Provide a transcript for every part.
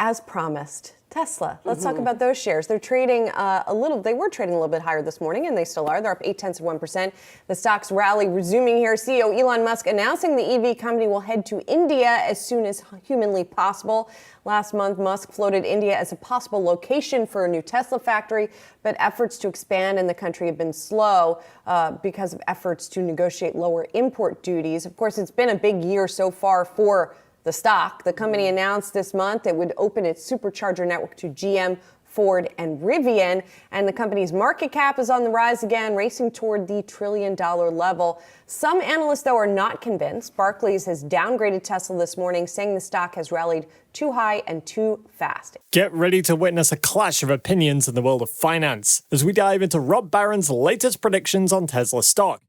as promised, Tesla. Let's talk about those shares. They're trading they were trading a little bit higher this morning, and they still are. They're up 0.8%. The stock's rally resuming here. CEO Elon Musk announcing the EV company will head to India as soon as humanly possible. Last month, Musk floated India as a possible location for a new Tesla factory, but efforts to expand in the country have been slow because of efforts to negotiate lower import duties. Of course, it's been a big year so far for the stock. The company announced this month it would open its supercharger network to GM, Ford, and Rivian, and the company's market cap is on the rise again, racing toward the $1 trillion level. Some analysts, though, are not convinced. Barclays has downgraded Tesla this morning, saying the stock has rallied too high and too fast. Get ready to witness a clash of opinions in the world of finance as we dive into Rob Barron's latest predictions on Tesla stock.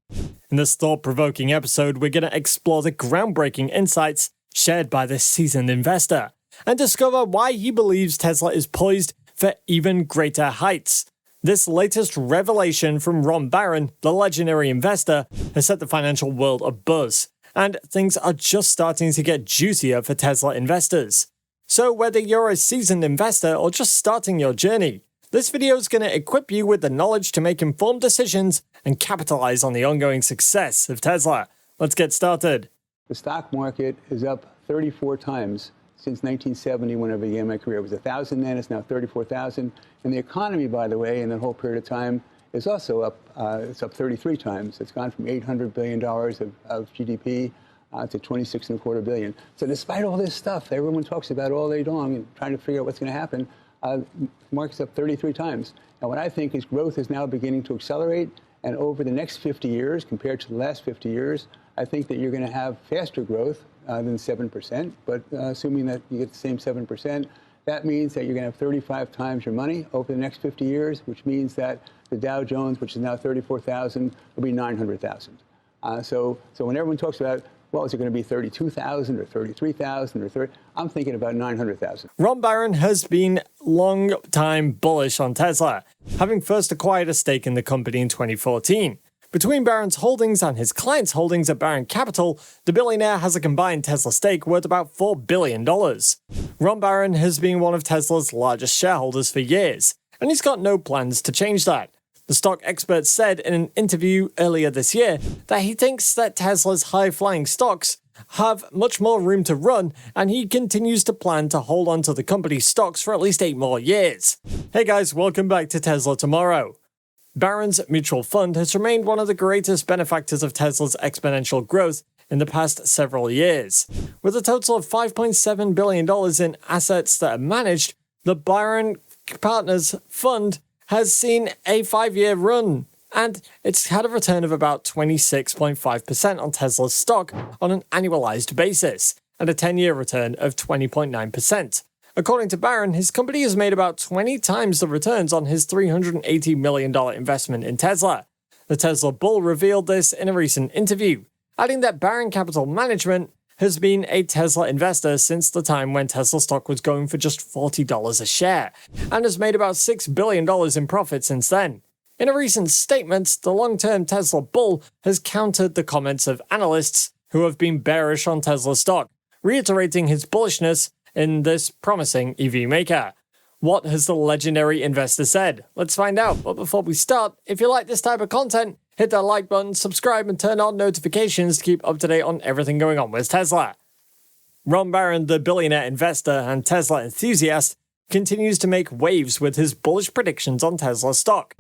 In this thought-provoking episode, we're going to explore the groundbreaking insights shared by this seasoned investor and discover why he believes Tesla is poised for even greater heights. This latest revelation from Rob Barron, the legendary investor, has set the financial world abuzz, and things are just starting to get juicier for Tesla investors. So whether you're a seasoned investor or just starting your journey, this video is going to equip you with the knowledge to make informed decisions and capitalize on the ongoing success of Tesla. Let's get started. The stock market is up 34 times since 1970 when I began my career. It was 1,000 then, it's now 34,000. And the economy, by the way, in that whole period of time is also up. It's up 33 times. It's gone from $800 billion of GDP to $26.25 billion. So despite all this stuff everyone talks about all day long and trying to figure out what's going to happen, the market's up 33 times. And what I think is growth is now beginning to accelerate. And over the next 50 years, compared to the last 50 years, I think that you're going to have faster growth than 7%, but assuming that you get the same 7%, that means that you're going to have 35 times your money over the next 50 years, which means that the Dow Jones, which is now 34,000, will be 900,000. So when everyone talks about, well, is it going to be 32,000 or 33,000 or 30? I'm thinking about 900,000. Rob Barron has been long time bullish on Tesla, having first acquired a stake in the company in 2014. Between Barron's holdings and his clients' holdings at Barron Capital, the billionaire has a combined Tesla stake worth about $4 billion. Rob Barron has been one of Tesla's largest shareholders for years, and he's got no plans to change that. The stock expert said in an interview earlier this year that he thinks that Tesla's high-flying stocks have much more room to run, and he continues to plan to hold on to the company's stocks for at least 8 more years. Hey guys, welcome back to Tesla Tomorrow. Barron's mutual fund has remained one of the greatest benefactors of Tesla's exponential growth in the past several years. With a total of $5.7 billion in assets that are managed, the Barron Partners Fund has seen a 5-year run, and it's had a return of about 26.5% on Tesla's stock on an annualized basis, and a 10-year return of 20.9%. According to Barron, his company has made about 20 times the returns on his $380 million investment in Tesla. The Tesla bull revealed this in a recent interview, adding that Barron Capital Management has been a Tesla investor since the time when Tesla stock was going for just $40 a share, and has made about $6 billion in profit since then. In a recent statement, the long-term Tesla bull has countered the comments of analysts who have been bearish on Tesla stock, reiterating his bullishness in this promising EV maker. What has the legendary investor said? Let's find out. But before we start, if you like this type of content, hit that like button, subscribe, and turn on notifications to keep up to date on everything going on with Tesla. Rob Barron, the billionaire investor and Tesla enthusiast, continues to make waves with his bullish predictions on Tesla stock.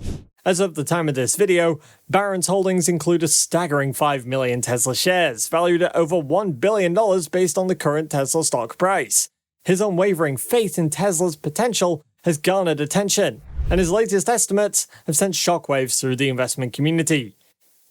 As of the time of this video, Barron's holdings include a staggering 5 million Tesla shares, valued at over $1 billion based on the current Tesla stock price. His unwavering faith in Tesla's potential has garnered attention, and his latest estimates have sent shockwaves through the investment community.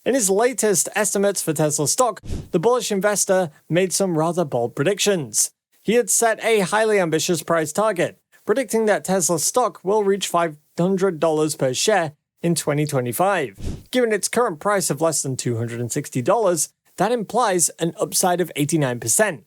In his latest estimates for Tesla stock, the bullish investor made some rather bold predictions. He had set a highly ambitious price target, predicting that Tesla stock will reach $500 per share in 2025. Given its current price of less than $260, that implies an upside of 89%.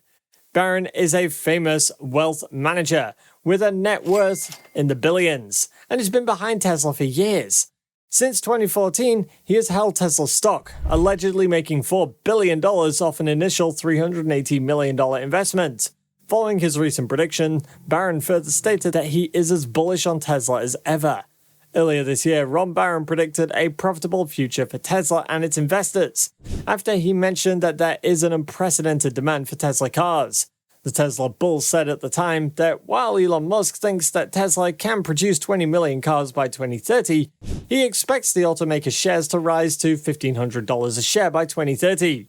Barron is a famous wealth manager with a net worth in the billions, and has been behind Tesla for years. Since 2014, he has held Tesla stock, allegedly making $4 billion off an initial $380 million investment. Following his recent prediction, Barron further stated that he is as bullish on Tesla as ever. Earlier this year, Ron Barron predicted a profitable future for Tesla and its investors, after he mentioned that there is an unprecedented demand for Tesla cars. The Tesla bull said at the time that while Elon Musk thinks that Tesla can produce 20 million cars by 2030, he expects the automaker's shares to rise to $1,500 a share by 2030.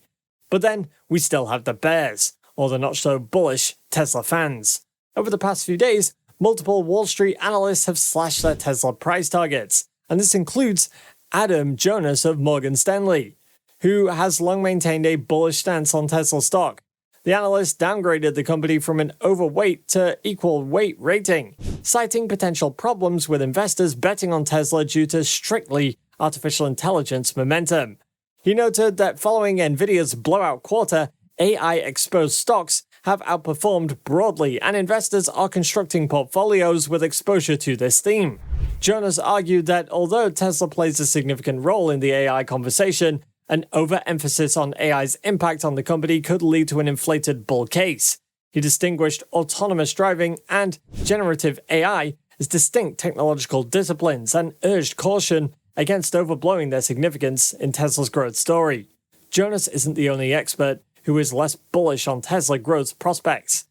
But then, we still have the bears, or the not-so-bullish Tesla fans. Over the past few days, multiple Wall Street analysts have slashed their Tesla price targets, and this includes Adam Jonas of Morgan Stanley, who has long maintained a bullish stance on Tesla stock. The analyst downgraded the company from an overweight to equal weight rating, citing potential problems with investors betting on Tesla due to strictly artificial intelligence momentum. He noted that following Nvidia's blowout quarter, AI-exposed stocks have outperformed broadly, and investors are constructing portfolios with exposure to this theme. Jonas argued that although Tesla plays a significant role in the AI conversation, an overemphasis on AI's impact on the company could lead to an inflated bull case. He distinguished autonomous driving and generative AI as distinct technological disciplines and urged caution against overblowing their significance in Tesla's growth story. Jonas isn't the only expert who is less bullish on Tesla growth prospects.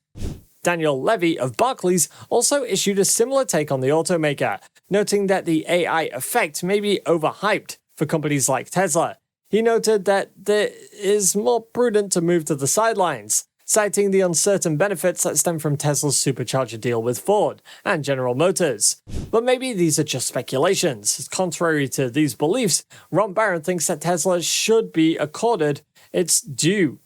Daniel Levy of Barclays also issued a similar take on the automaker, noting that the AI effect may be overhyped for companies like Tesla. He noted that it is more prudent to move to the sidelines, citing the uncertain benefits that stem from Tesla's supercharger deal with Ford and General Motors. But maybe these are just speculations. Contrary to these beliefs, Ron Barron thinks that Tesla should be accorded its due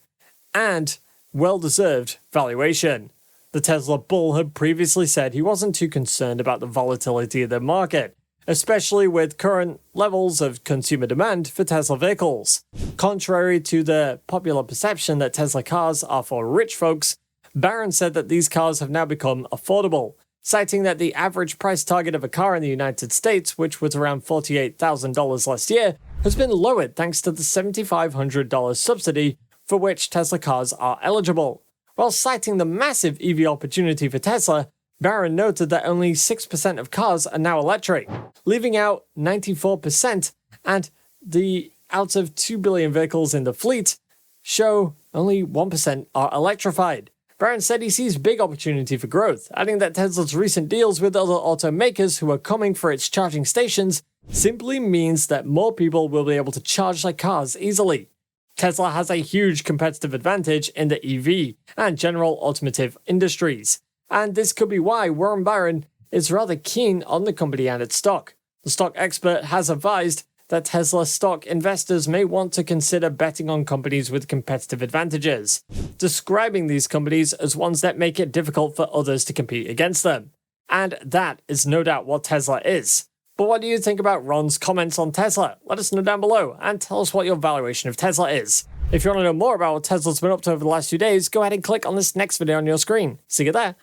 and well-deserved valuation. The Tesla bull had previously said he wasn't too concerned about the volatility of the market, especially with current levels of consumer demand for Tesla vehicles. Contrary to the popular perception that Tesla cars are for rich folks, Barron said that these cars have now become affordable, citing that the average price target of a car in the United States, which was around $48,000 last year, has been lowered thanks to the $7,500 subsidy for which Tesla cars are eligible. While citing the massive EV opportunity for Tesla, Barron noted that only 6% of cars are now electric, leaving out 94%, and the out of 2 billion vehicles in the fleet show only 1% are electrified. Barron said he sees big opportunity for growth, adding that Tesla's recent deals with other automakers who are coming for its charging stations simply means that more people will be able to charge their cars easily. Tesla has a huge competitive advantage in the EV and general automotive industries, and this could be why Warren Barron is rather keen on the company and its stock. The stock expert has advised that Tesla stock investors may want to consider betting on companies with competitive advantages, describing these companies as ones that make it difficult for others to compete against them. And that is no doubt what Tesla is. But what do you think about Ron's comments on Tesla? Let us know down below and tell us what your valuation of Tesla is. If you want to know more about what Tesla's been up to over the last few days, go ahead and click on this next video on your screen. See you there.